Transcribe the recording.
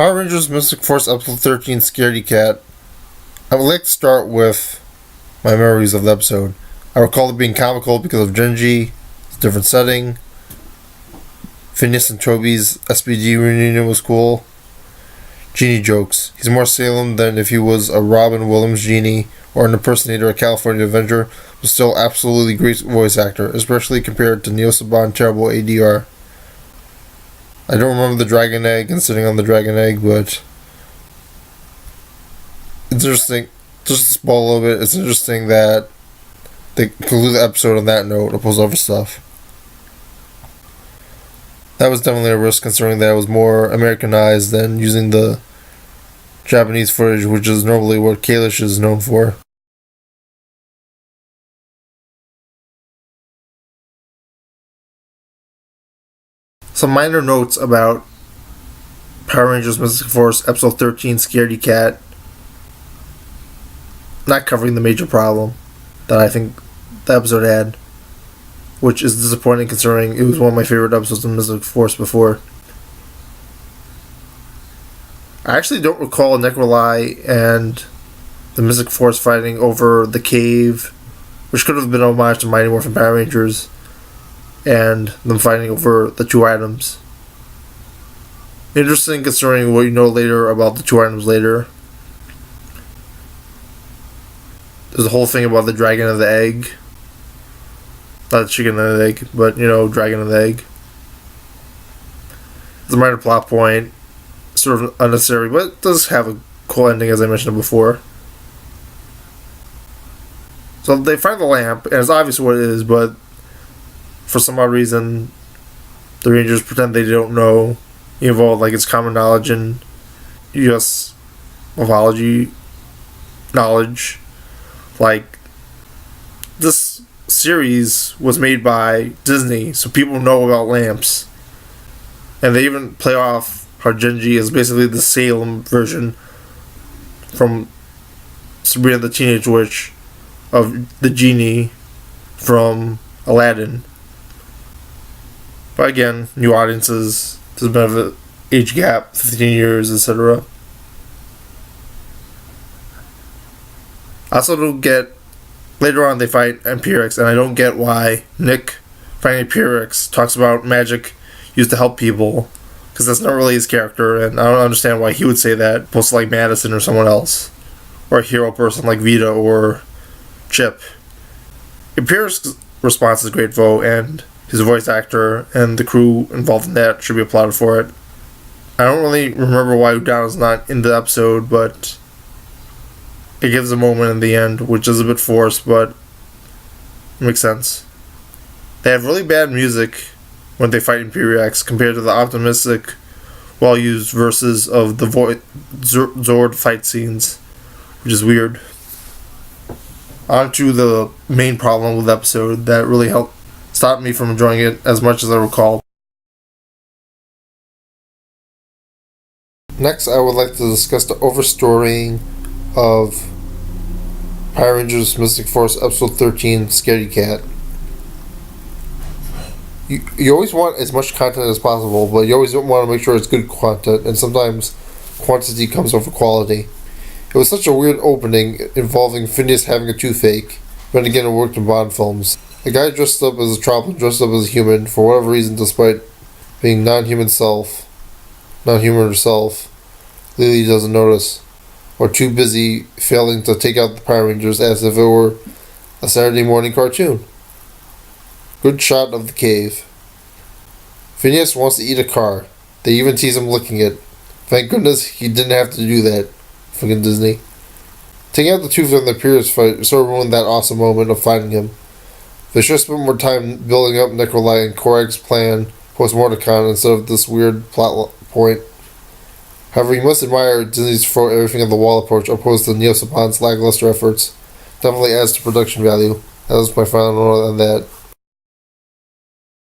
Power Rangers Mystic Force Episode 13 Scaredy Cat. I would like to start with my memories of the episode. I recall it being comical because of Genji, its different setting. Phineas and Toby's SBG reunion was cool. Genie jokes. He's more Salem than if he was a Robin Williams genie or an impersonator of California Avenger, but still absolutely great voice actor, especially compared to Neil Saban terrible ADR. I don't remember the dragon egg and sitting on the dragon egg, but it's interesting. Just to spoil a little bit, it's interesting that they conclude the episode on that note, opposed to other stuff. That was definitely a risk, considering that it was more Americanized than using the Japanese footage, which is normally what Kalish is known for. Some minor notes about Power Rangers Mystic Force Episode 13 Scaredy Cat. Not covering the major problem that I think the episode had, which is disappointing considering it was one of my favorite episodes of Mystic Force before. I actually don't recall Necrolai and the Mystic Force fighting over the cave, which could have been an homage to Mighty Morphin Power Rangers, and them fighting over the two items. Interesting considering what you know later about the two items later. There's a whole thing about the dragon and the egg. Not the chicken and the egg, but, dragon and the egg. It's a minor plot point. Sort of unnecessary, but it does have a cool ending, as I mentioned before. So they find the lamp, and it's obvious what it is, but for some odd reason, the Rangers pretend they don't know. Involved like it's common knowledge and U.S. mythology knowledge. Like, this series was made by Disney, so people know about lamps. And they even play off how Genji is basically the Salem version from Sabrina the Teenage Witch of the genie from Aladdin. But again, new audiences, there's a bit of an age gap, 15 years, etc. I also don't get, later on they fight Empirix, and I don't get why Nick fighting Empirix talks about magic used to help people, because that's not really his character, and I don't understand why he would say that, opposed to like Madison or someone else, or a hero person like Vita or Chip. Empirix's response is great though, and his voice actor and the crew involved in that should be applauded for it. I don't really remember why Udon is not in the episode, but it gives a moment in the end, which is a bit forced, but it makes sense. They have really bad music when they fight Imperiax compared to the optimistic, well-used verses of the Zord fight scenes, which is weird. On to the main problem with the episode that really helped stop me from enjoying it as much as I recall. Next, I would like to discuss the overstorying of Power Rangers Mystic Force Episode 13 Scaredy Cat. You always want as much content as possible, but you always want to make sure it's good content, and sometimes quantity comes over quality. It was such a weird opening involving Phineas having a toothache, but again it worked in Bond films. A guy dressed up as a Troplin dressed up as a human, for whatever reason, despite being non-human herself, Lily doesn't notice, or too busy failing to take out the Power Rangers as if it were a Saturday morning cartoon. Good shot of the cave. Phineas wants to eat a car. They even tease him licking it. Thank goodness he didn't have to do that. Fucking Disney. Taking out the two from the Pierce fight sort of ruined that awesome moment of fighting him. They should have spent more time building up Necrolite and Korag's plan post-Mordecon instead of this weird plot point. However, you must admire Disney's throw everything on the wall approach opposed to Neil Saban's lackluster efforts. Definitely adds to production value. That was my final note on that.